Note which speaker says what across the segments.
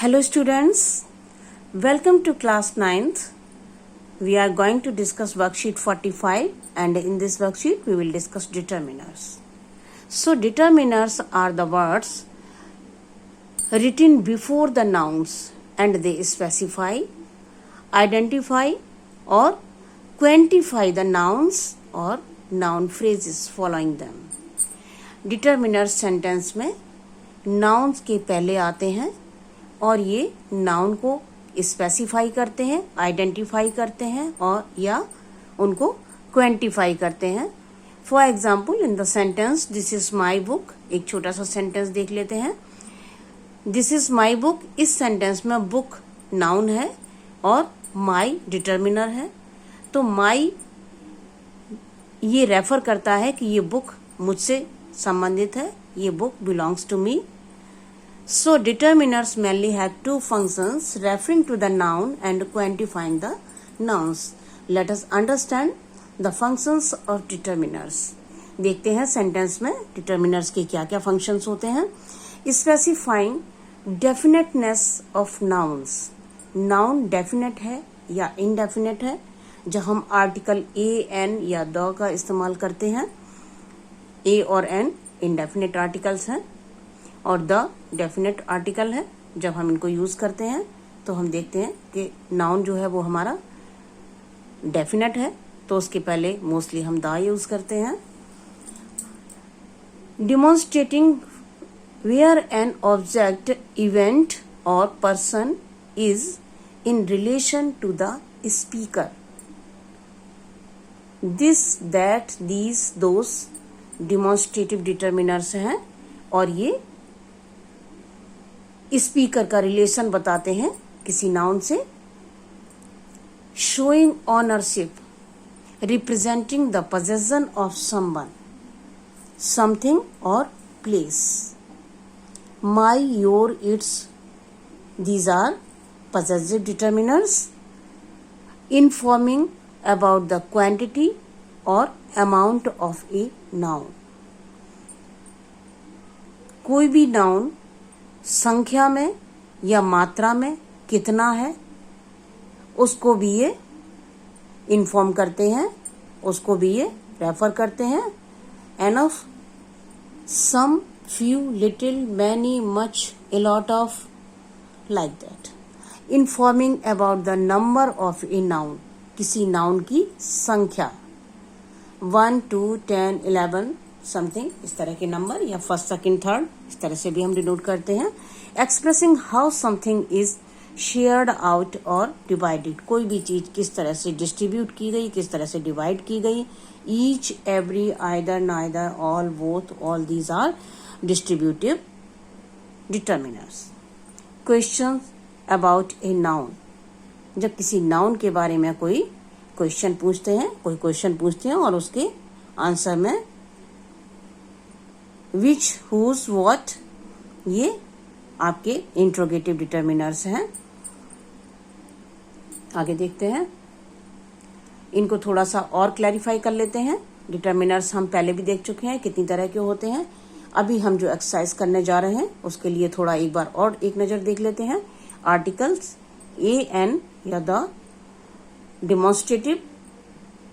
Speaker 1: Hello students, welcome to class 9th. We are going to discuss worksheet 45 and in this worksheet we will discuss determiners. So determiners are the words written before the nouns and they specify, identify or quantify the nouns or noun phrases following them. Determiners sentence में nouns के पहले आते हैं और ये noun को specify करते हैं, आइडेंटिफाई करते हैं और या उनको क्वेंटिफाई करते हैं. For example in the sentence this is my book, एक छोटा सा सेंटेंस देख लेते हैं. दिस इज माई बुक, इस सेंटेंस में बुक नाउन है और माई डिटर्मिनर है. तो माई ये रेफर करता है कि ये बुक मुझसे संबंधित है, ये book belongs to me. So determiners mainly have two functions referring to the noun and quantifying the nouns. Let us understand the functions of determiners. देखते हैं सेंटेंस में determiners के क्या क्या functions होते हैं. Specifying definiteness of nouns. Noun definite है या indefinite है. जब हम आर्टिकल a, n या the का इस्तेमाल करते हैं, a और n indefinite articles हैं और द डेफिनेट आर्टिकल है. जब हम इनको यूज करते हैं तो हम देखते हैं कि नाउन जो है वो हमारा डेफिनेट है तो उसके पहले मोस्टली हम द यूज करते हैं. Demonstrating where an object, event और person is in relation to the speaker. This, that, these, those demonstrative determiners हैं और ये स्पीकर का रिलेशन बताते हैं किसी नाउन से. Showing ownership, representing the possession of someone, something और place. My, your, its, these are possessive determiners. Informing about the quantity or amount of a noun. कोई भी नाउन संख्या में या मात्रा में कितना है उसको भी ये इन्फॉर्म करते हैं, उसको भी ये रेफर करते हैं. An of, some, few, little, many, much, a lot of, like that. Informing about the number of a noun, किसी नाउन की संख्या 1, 2, 10, 11 समथिंग, इस तरह के नंबर या फर्स्ट, सेकंड, थर्ड, इस तरह से भी हम डिनोट करते हैं. Expressing how something is shared out और डिवाइडेड, कोई भी चीज किस तरह से डिस्ट्रीब्यूट की गई, किस तरह से डिवाइड की गई. Each, every, either, neither, all, both, all these are distributive determiners. Question about a noun, जब किसी नाउन के बारे में कोई क्वेश्चन पूछते हैं और उसके आंसर में विच, हुज, व्हाट, ये आपके इंट्रोगेटिव डिटर्मिनर्स हैं. आगे देखते हैं, इनको थोड़ा सा और क्लैरिफाई कर लेते हैं. डिटर्मिनर्स हम पहले भी देख चुके हैं कितनी तरह के होते हैं. अभी हम जो एक्सरसाइज करने जा रहे हैं उसके लिए थोड़ा एक बार और एक नजर देख लेते हैं. आर्टिकल्स ए, एन या the, demonstrative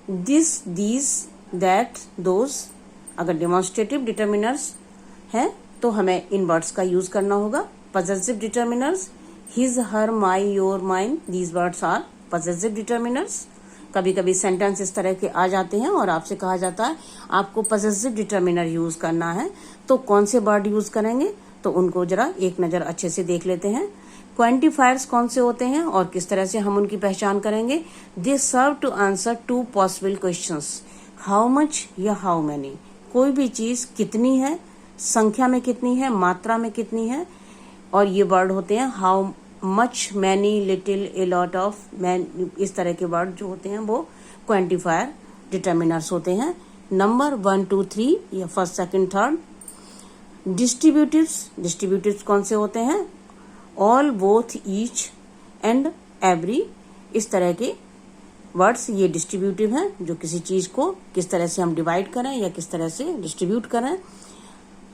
Speaker 1: this, these, that, those. अगर डिमॉन्स्ट्रेटिव डिटर्मिनर्स हैं तो हमें इन वर्ड्स का यूज करना होगा. Possessive determiners his, her, my, your, mine, these words are possessive determiners. कभी कभी सेंटेंस इस तरह के आ जाते हैं और आपसे कहा जाता है आपको पजेसिव डिटर्मिनर यूज करना है तो कौन से वर्ड यूज करेंगे, तो उनको जरा एक नजर अच्छे से देख लेते हैं. क्वांटिफायर्स कौन से होते हैं और किस तरह से हम उनकी पहचान करेंगे. They serve to answer to possible questions, how much या हाउ मैनी. कोई भी चीज कितनी है, संख्या में कितनी है, मात्रा में कितनी है. और ये वर्ड होते हैं how much, many, little, A lot of, man, इस तरह के वर्ड जो होते हैं वो क्वांटिफायर डिटर्मिनर्स होते हैं. नंबर 1, 2, 3 या फर्स्ट, सेकंड, थर्ड. डिस्ट्रीब्यूटिव्स कौन से होते हैं. All, both, each and every, इस तरह के वर्ड्स ये डिस्ट्रीब्यूटिव हैं जो किसी चीज को किस तरह से हम डिवाइड करें या किस तरह से डिस्ट्रीब्यूट करें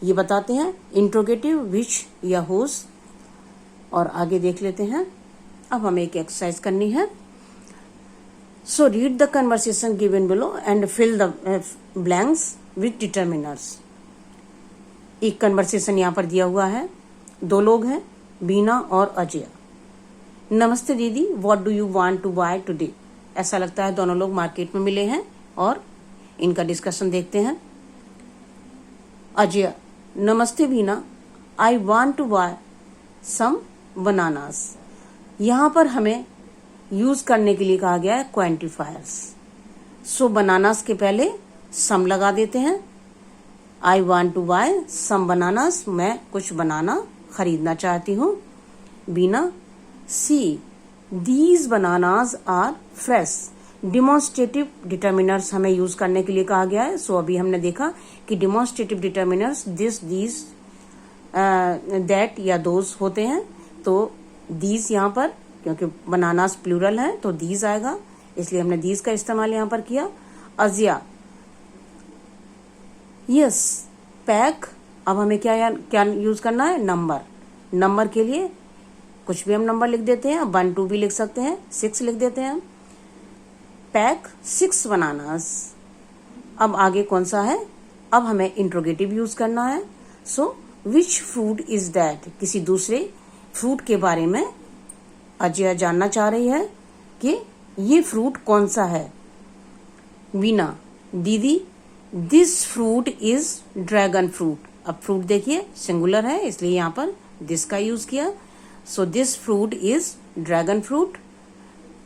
Speaker 1: ये बताते हैं. इंट्रोगेटिव विच या हुज, और आगे देख लेते हैं। अब हमें एक एक्सरसाइज करनी है। So read the conversation given below and fill the blanks with determiners. एक कन्वर्सेशन यहाँ पर दिया हुआ है, दो लोग हैं, बीना और अजय। नमस्ते दीदी, what do you want to buy today. ऐसा लगता है दोनों लोग मार्केट में मिले हैं और इनका डिस्कशन देखते हैं। अजय, नमस्ते Beena, I want to buy some bananas. यहाँ पर हमें यूज करने के लिए कहा गया है क्वांटिफायर्स। सो बनानास के पहले सम लगा देते हैं। I want to buy some bananas, मैं कुछ बनाना खरीदना चाहती हूँ। Beena, see these bananas are fresh. Demonstrative determiners हमें यूज करने के लिए कहा गया है। सो अभी हमने देखा कि demonstrative determiners this, these, that या दोज होते हैं। तो दीज यहाँ पर, क्योंकि बनानास प्लूरल है तो दीज आएगा, इसलिए हमने दीज का इस्तेमाल यहाँ पर किया। अजिया, यस पैक। अब हमें क्या यूज करना है, नंबर। नंबर के लिए कुछ भी हम नंबर लिख देते हैं, 1 2 भी लिख सकते हैं, 6 लिख देते हैं। Pack 6 bananas. अब आगे कौन सा है, अब हमें इंट्रोगेटिव यूज करना है। सो विच फ्रूट इज दैट, किसी दूसरे फ्रूट के बारे में अजय जानना चाह रही है कि ये फ्रूट कौन सा है। वीना, दीदी this fruit is dragon fruit. अब फ्रूट देखिए सिंगुलर है, इसलिए यहाँ पर दिस का यूज किया। So this fruit is dragon fruit.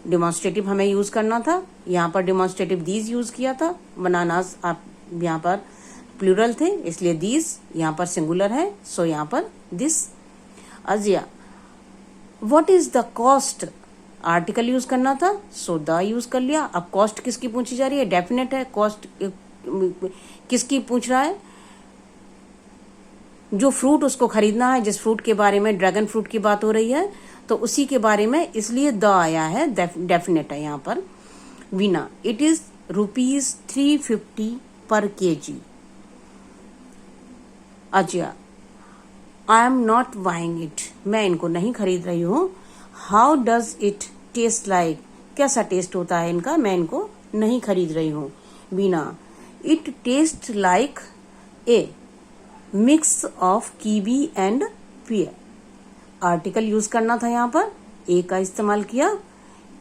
Speaker 1: Demonstrative हमें यूज करना था, यहाँ पर डिमॉन्स्ट्रेटिव दीज यूज किया था। बनानास आप यहाँ पर प्लूरल थे, इसलिए दीज यहाँ पर सिंगुलर है, सो यहाँ पर this. Ajiya, what is the cost. Article use करना था, सो द यूज कर लिया। अब कॉस्ट किसकी पूछी जा रही है, डेफिनेट है। कॉस्ट किसकी पूछ रहा है, जो फ्रूट उसको खरीदना है, जिस फ्रूट के बारे में, ड्रैगन फ्रूट की बात हो रही है तो उसी के बारे में, इसलिए द आया है, डेफिनेट है यहाँ पर। वीना, इट इज ₹350 पर kg। Ajay, I am not buying it, मैं इनको नहीं खरीद रही हूँ। How does it taste like, कैसा टेस्ट होता है इनका, मैं इनको नहीं खरीद रही हूँ। Veena, it taste like a mix of kiwi and pear. Article use करना था, यहाँ पर ए का इस्तेमाल किया।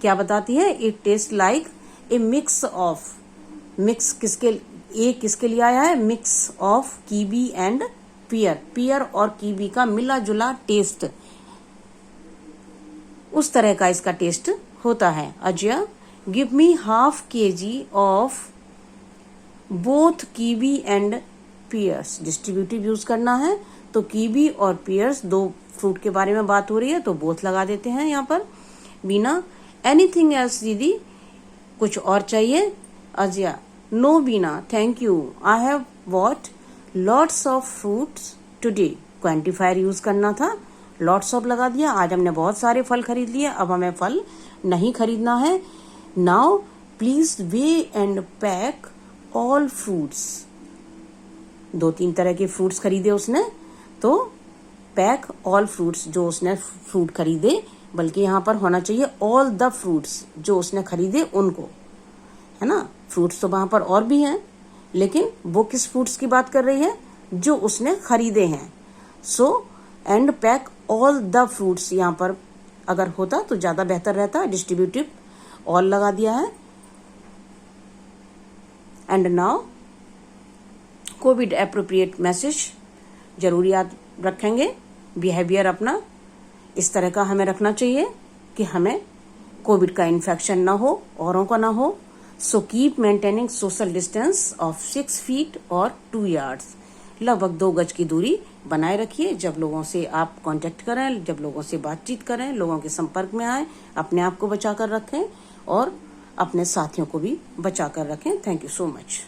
Speaker 1: क्या बताती है, it taste like a mix of, mix किसके, ए किसके लिए आया है, मिक्स ऑफ कीवी एंड पियर। पियर और कीवी का मिला जुला टेस्ट, उस तरह का इसका टेस्ट होता है। Ajay, give me ½ kg of both kiwi and pears. Distributive use करना है, तो कीवी और पियर्स दो फ्रूट के बारे में बात हो रही है, तो बोथ लगा देते हैं यहाँ पर। बीना, एनीथिंग एल्स दीदी, कुछ और चाहिए। Ajay, no Bina thank you, I have bought lots of fruits today. Quantifier use करना था, लॉट्स ऑफ लगा दिया। आज हमने बहुत सारे फल खरीद लिए, अब हमें फल नहीं खरीदना है। Now please way and pack all fruits. 2-3 तरह के फ्रूट्स खरीदे उसने, तो पैक ऑल फ्रूट्स, जो उसने फ्रूट खरीदे, बल्कि यहाँ पर होना चाहिए ऑल द फ्रूट्स, जो उसने खरीदे उनको, है ना। फ्रूट्स तो वहां पर और भी हैं, लेकिन वो किस फ्रूट्स की बात कर रही है, जो उसने खरीदे हैं। So and pack all the fruits, यहाँ पर अगर होता तो ज्यादा बेहतर रहता। डिस्ट्रीब्यूटिव ऑल लगा दिया है। And now Covid appropriate message जरूर याद रखेंगे। बिहेवियर अपना इस तरह का हमें रखना चाहिए कि हमें कोविड का इन्फेक्शन ना हो, औरों का ना हो। So keep maintaining social distance of 6 feet और 2 yards। लगभग 2 गज की दूरी बनाए रखिए। जब लोगों से आप कांटेक्ट करें, जब लोगों से बातचीत करें, लोगों के संपर्क में आए, अपने आप को बचा कर रखें और अपने साथियों को भी बचा कर रखें। Thank you so much.